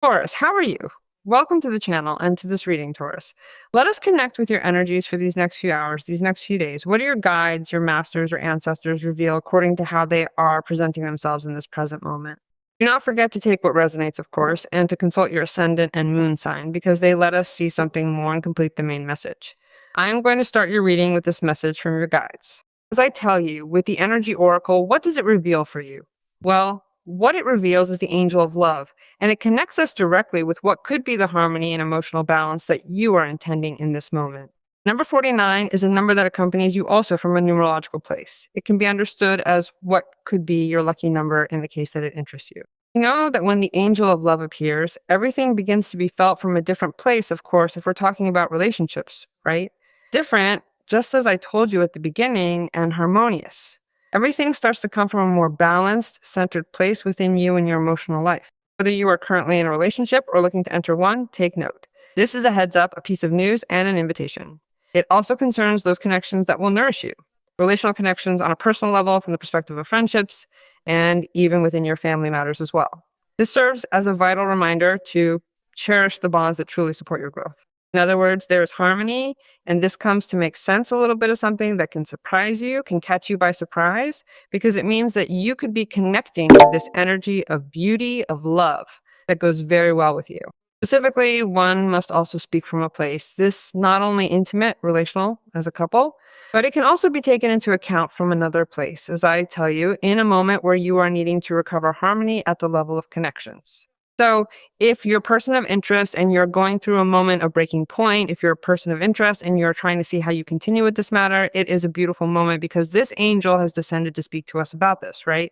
Taurus, how are you? Welcome to the channel and to this reading, Taurus. Let us connect with your energies for these next few hours, these next few days. What do your guides, your masters, or ancestors reveal according to how they are presenting themselves in this present moment? Do not forget to take what resonates, of course, and to consult your ascendant and moon sign because they let us see something more and complete the main message. I am going to start your reading with this message from your guides. As I tell you, with the energy oracle, what does it reveal for you? Well, what it reveals is the angel of love, and it connects us directly with what could be the harmony and emotional balance that you are intending in this moment. Number 49 is a number that accompanies you also from a numerological place. It can be understood as what could be your lucky number in the case that it interests you. You know that when the angel of love appears, everything begins to be felt from a different place, of course, if we're talking about relationships, right? Different, just as I told you at the beginning, and harmonious. Everything starts to come from a more balanced, centered place within you and your emotional life. Whether you are currently in a relationship or looking to enter one, take note. This is a heads up, a piece of news, and an invitation. It also concerns those connections that will nourish you. Relational connections on a personal level from the perspective of friendships, and even within your family matters as well. This serves as a vital reminder to cherish the bonds that truly support your growth. In other words, there is harmony, and this comes to make sense a little bit of something that can surprise you, can catch you by surprise, because it means that you could be connecting with this energy of beauty, of love, that goes very well with you. Specifically, one must also speak from a place, this not only intimate, relational as a couple, but it can also be taken into account from another place, as I tell you, in a moment where you are needing to recover harmony at the level of connections. So if you're a person of interest and you're going through a moment of breaking point, if you're a person of interest and you're trying to see how you continue with this matter, it is a beautiful moment because this angel has descended to speak to us about this, right?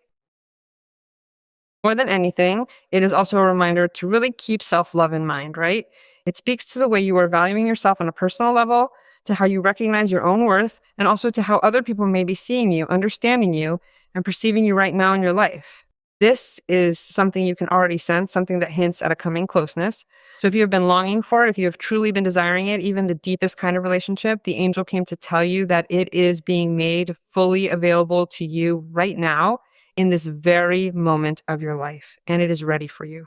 More than anything, it is also a reminder to really keep self-love in mind, right? It speaks to the way you are valuing yourself on a personal level, to how you recognize your own worth, and also to how other people may be seeing you, understanding you, and perceiving you right now in your life. This is something you can already sense, something that hints at a coming closeness. So if you have been longing for it, if you have truly been desiring it, even the deepest kind of relationship, the angel came to tell you that it is being made fully available to you right now in this very moment of your life, and it is ready for you.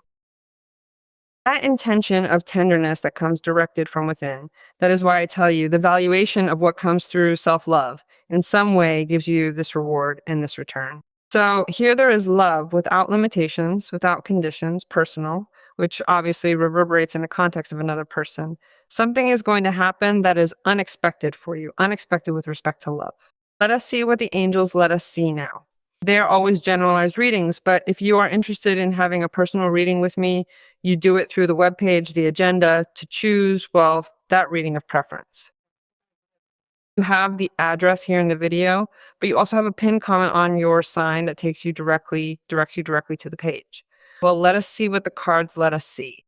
That intention of tenderness that comes directed from within, that is why I tell you the valuation of what comes through self-love in some way gives you this reward and this return. So here there is love without limitations, without conditions, personal, which obviously reverberates in the context of another person. Something is going to happen that is unexpected for you, unexpected with respect to love. Let us see what the angels let us see now. They're always generalized readings, but if you are interested in having a personal reading with me, you do it through the webpage, the agenda, to choose, well, that reading of preference. You have the address here in the video, but you also have a pinned comment on your sign that directs you directly to the page. Well, let us see what the cards let us see.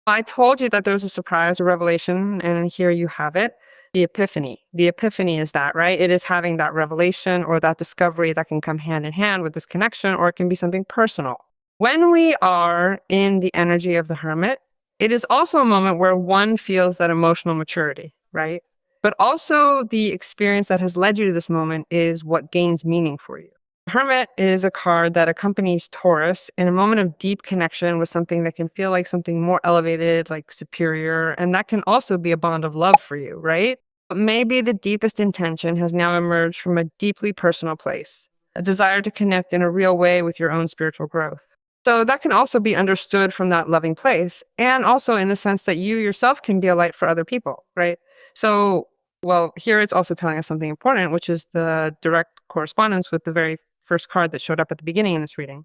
I told you that there's a surprise, a revelation, and here you have it. The epiphany. The epiphany is that, right? It is having that revelation or that discovery that can come hand in hand with this connection, or it can be something personal. When we are in the energy of the hermit, it is also a moment where one feels that emotional maturity, right? But also the experience that has led you to this moment is what gains meaning for you. Hermit is a card that accompanies Taurus in a moment of deep connection with something that can feel like something more elevated, like superior, and that can also be a bond of love for you, right? But maybe the deepest intention has now emerged from a deeply personal place, a desire to connect in a real way with your own spiritual growth. So that can also be understood from that loving place, and also in the sense that you yourself can be a light for other people, right? So, well, here it's also telling us something important, which is the direct correspondence with the very first card that showed up at the beginning in this reading.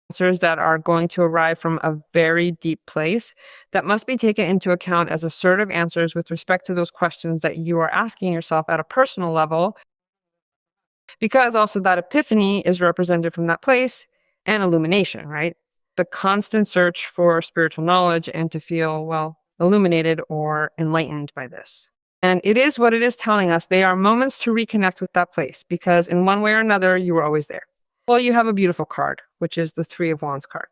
Answers that are going to arrive from a very deep place that must be taken into account as assertive answers with respect to those questions that you are asking yourself at a personal level, because also that epiphany is represented from that place and illumination, right? The constant search for spiritual knowledge and to feel, well, illuminated or enlightened by this. And it is what it is telling us. They are moments to reconnect with that place because in one way or another, you were always there. Well, you have a beautiful card, which is the Three of Wands card.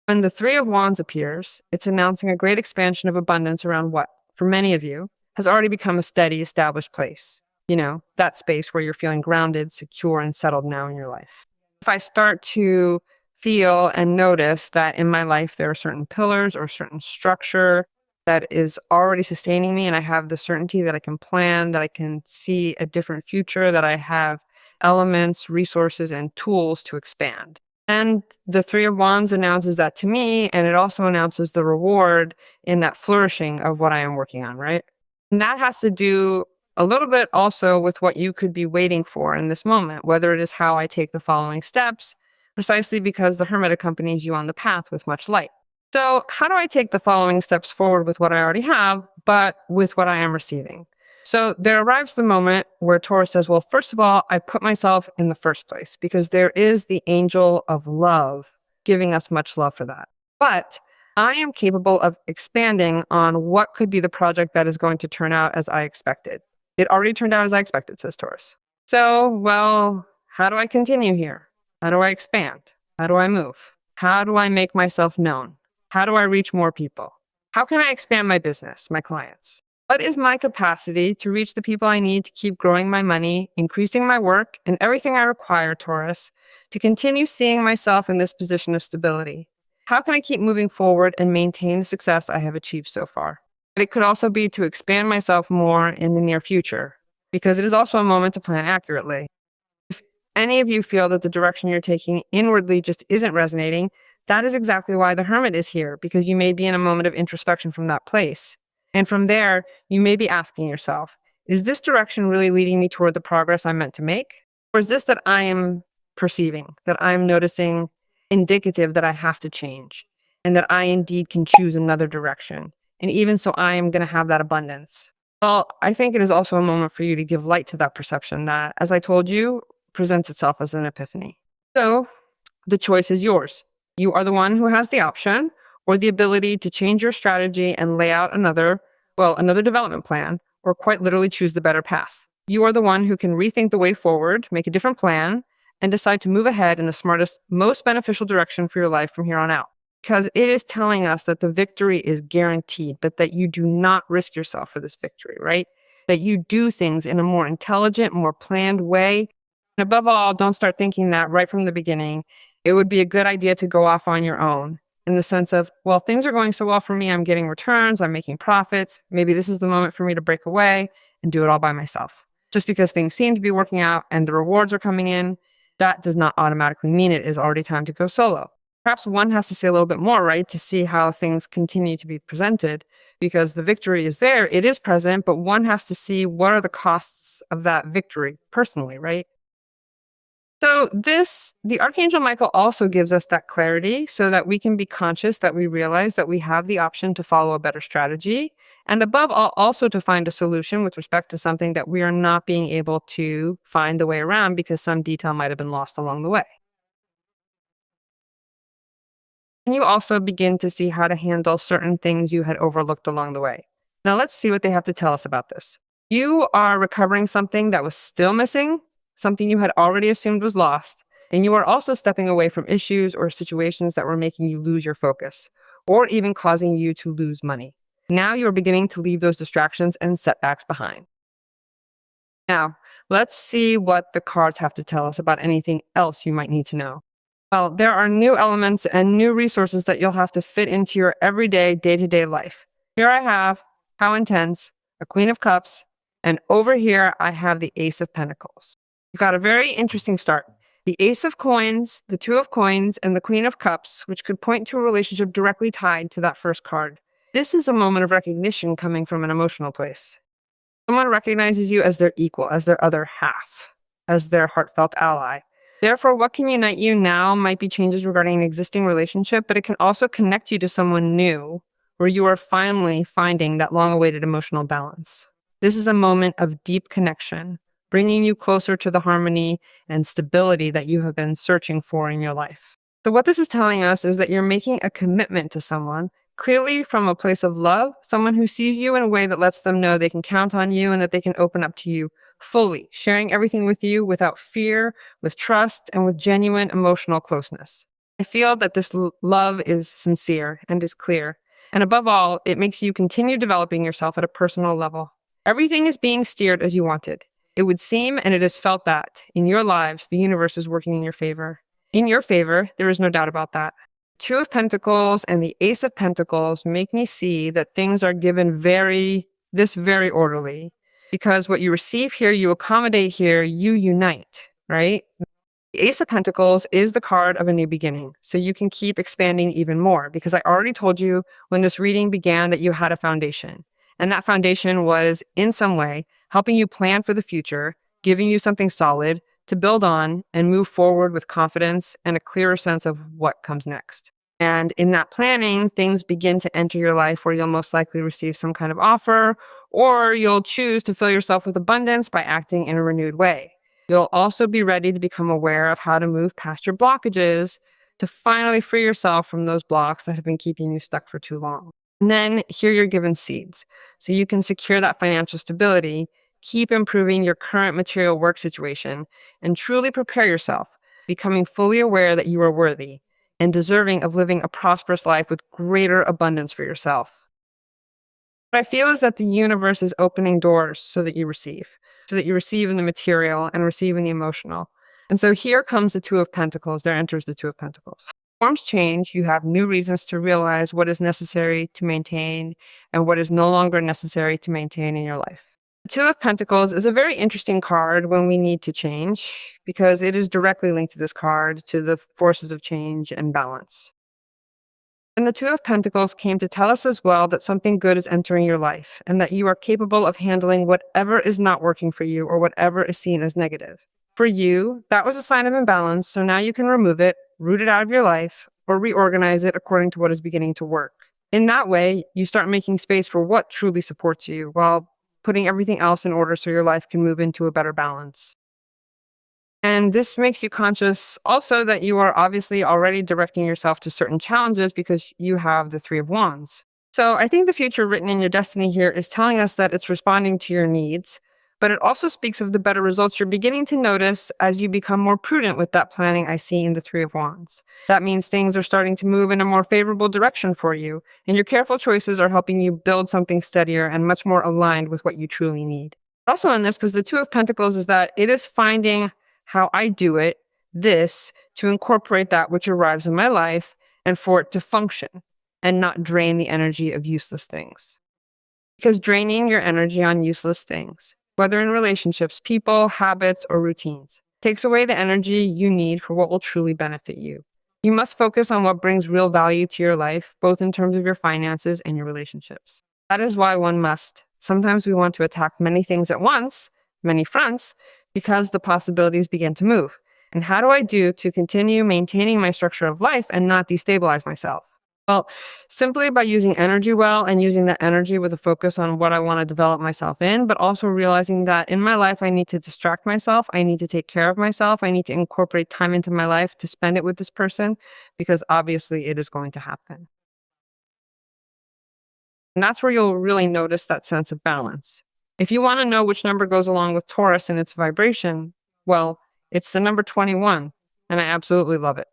When the Three of Wands appears, it's announcing a great expansion of abundance around what, for many of you, has already become a steady, established place. You know, that space where you're feeling grounded, secure, and settled now in your life. If I start to feel and notice that in my life there are certain pillars or certain structure that is already sustaining me, and I have the certainty that I can plan, that I can see a different future, that I have elements, resources, and tools to expand. And the Three of Wands announces that to me, and it also announces the reward in that flourishing of what I am working on, right? And that has to do a little bit also with what you could be waiting for in this moment, whether it is how I take the following steps, precisely because the Hermit accompanies you on the path with much light. So, how do I take the following steps forward with what I already have, but with what I am receiving? So, there arrives the moment where Taurus says, well, first of all, I put myself in the first place because there is the angel of love giving us much love for that. But I am capable of expanding on what could be the project that is going to turn out as I expected. It already turned out as I expected, says Taurus. So, well, how do I continue here? How do I expand? How do I move? How do I make myself known? How do I reach more people? How can I expand my business, my clients? What is my capacity to reach the people I need to keep growing my money, increasing my work, and everything I require, Taurus, to continue seeing myself in this position of stability? How can I keep moving forward and maintain the success I have achieved so far? But it could also be to expand myself more in the near future, because it is also a moment to plan accurately. If any of you feel that the direction you're taking inwardly just isn't resonating, that is exactly why the Hermit is here, because you may be in a moment of introspection from that place. And from there, you may be asking yourself, is this direction really leading me toward the progress I'm meant to make? Or is this that I am perceiving, that I'm noticing indicative that I have to change and that I indeed can choose another direction? And even so, I am going to have that abundance. Well, I think it is also a moment for you to give light to that perception that, as I told you, presents itself as an epiphany. So the choice is yours. You are the one who has the option or the ability to change your strategy and lay out another development plan, or quite literally choose the better path. You are the one who can rethink the way forward, make a different plan, and decide to move ahead in the smartest, most beneficial direction for your life from here on out. Because it is telling us that the victory is guaranteed, but that you do not risk yourself for this victory, right? That you do things in a more intelligent, more planned way. And above all, don't start thinking that right from the beginning. It would be a good idea to go off on your own in the sense of, well, things are going so well for me. I'm getting returns. I'm making profits. Maybe this is the moment for me to break away and do it all by myself. Just because things seem to be working out and the rewards are coming in, that does not automatically mean it is already time to go solo. Perhaps one has to say a little bit more, right, to see how things continue to be presented, because the victory is there. It is present, but one has to see what are the costs of that victory personally, right? So the Archangel Michael also gives us that clarity so that we can be conscious, that we realize that we have the option to follow a better strategy. And above all, also to find a solution with respect to something that we are not being able to find the way around because some detail might have been lost along the way. And you also begin to see how to handle certain things you had overlooked along the way. Now let's see what they have to tell us about this. You are recovering something that was still missing, something you had already assumed was lost, and you are also stepping away from issues or situations that were making you lose your focus, or even causing you to lose money. Now you are beginning to leave those distractions and setbacks behind. Now, let's see what the cards have to tell us about anything else you might need to know. Well, there are new elements and new resources that you'll have to fit into your everyday, day-to-day life. Here I have, how intense, a Queen of Cups, and over here I have the Ace of Pentacles. You've got a very interesting start. The Ace of Coins, the Two of Coins, and the Queen of Cups, which could point to a relationship directly tied to that first card. This is a moment of recognition coming from an emotional place. Someone recognizes you as their equal, as their other half, as their heartfelt ally. Therefore, what can unite you now might be changes regarding an existing relationship, but it can also connect you to someone new where you are finally finding that long-awaited emotional balance. This is a moment of deep connection, bringing you closer to the harmony and stability that you have been searching for in your life. So what this is telling us is that you're making a commitment to someone, clearly from a place of love, someone who sees you in a way that lets them know they can count on you and that they can open up to you fully, sharing everything with you without fear, with trust, and with genuine emotional closeness. I feel that this love is sincere and is clear. And above all, it makes you continue developing yourself at a personal level. Everything is being steered as you wanted. It would seem, and it is felt that, in your lives, the universe is working in your favor. in your favor. There is no doubt about that. Two of Pentacles and the Ace of Pentacles make me see that things are given very orderly, because what you receive here, you accommodate here, you unite, right? The Ace of Pentacles is the card of a new beginning. So you can keep expanding even more, because I already told you when this reading began that you had a foundation. And that foundation was in some way helping you plan for the future, giving you something solid to build on and move forward with confidence and a clearer sense of what comes next. And in that planning, things begin to enter your life where you'll most likely receive some kind of offer, or you'll choose to fill yourself with abundance by acting in a renewed way. You'll also be ready to become aware of how to move past your blockages to finally free yourself from those blocks that have been keeping you stuck for too long. And then here you're given seeds, so you can secure that financial stability, keep improving your current material work situation, and truly prepare yourself, becoming fully aware that you are worthy and deserving of living a prosperous life with greater abundance for yourself. What I feel is that the universe is opening doors so that you receive in the material and receive in the emotional. And so here comes the Two of Pentacles. There enters the Two of Pentacles. Forms change. You have new reasons to realize what is necessary to maintain and what is no longer necessary to maintain in your life. The Two of Pentacles is a very interesting card when we need to change, because it is directly linked to this card, to the forces of change and balance. And the Two of Pentacles came to tell us as well that something good is entering your life and that you are capable of handling whatever is not working for you or whatever is seen as negative. For you, that was a sign of imbalance, so now you can remove it, root it out of your life, or reorganize it according to what is beginning to work. In that way, you start making space for what truly supports you while putting everything else in order so your life can move into a better balance. And this makes you conscious also that you are obviously already directing yourself to certain challenges because you have the Three of Wands. So I think the future written in your destiny here is telling us that it's responding to your needs, but it also speaks of the better results you're beginning to notice as you become more prudent with that planning I see in the Three of Wands. That means things are starting to move in a more favorable direction for you, and your careful choices are helping you build something steadier and much more aligned with what you truly need. Also in this, because the Two of Pentacles is that it is finding how I do it, this, to incorporate that which arrives in my life and for it to function and not drain the energy of useless things. Because draining your energy on useless things, whether in relationships, people, habits, or routines, takes away the energy you need for what will truly benefit you. You must focus on what brings real value to your life, both in terms of your finances and your relationships. That is why one must. Sometimes we want to attack many things at once, many fronts, because the possibilities begin to move. And how do I do to continue maintaining my structure of life and not destabilize myself? Well, simply by using energy well and using that energy with a focus on what I want to develop myself in, but also realizing that in my life, I need to distract myself. I need to take care of myself. I need to incorporate time into my life to spend it with this person, because obviously it is going to happen. And that's where you'll really notice that sense of balance. If you want to know which number goes along with Taurus and its vibration, well, it's the number 21, and I absolutely love it.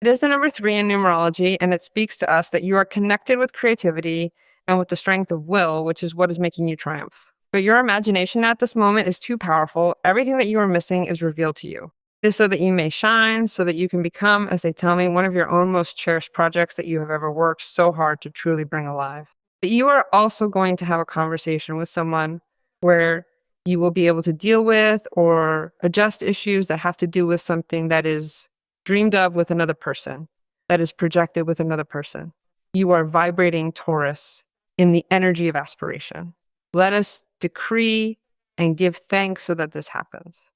It is the number 3 in numerology, and it speaks to us that you are connected with creativity and with the strength of will, which is what is making you triumph. But your imagination at this moment is too powerful. Everything that you are missing is revealed to you. It is so that you may shine, so that you can become, as they tell me, one of your own most cherished projects that you have ever worked so hard to truly bring alive. But you are also going to have a conversation with someone where you will be able to deal with or adjust issues that have to do with something that is dreamed of with another person, that is projected with another person. You are vibrating Taurus in the energy of aspiration. Let us decree and give thanks so that this happens.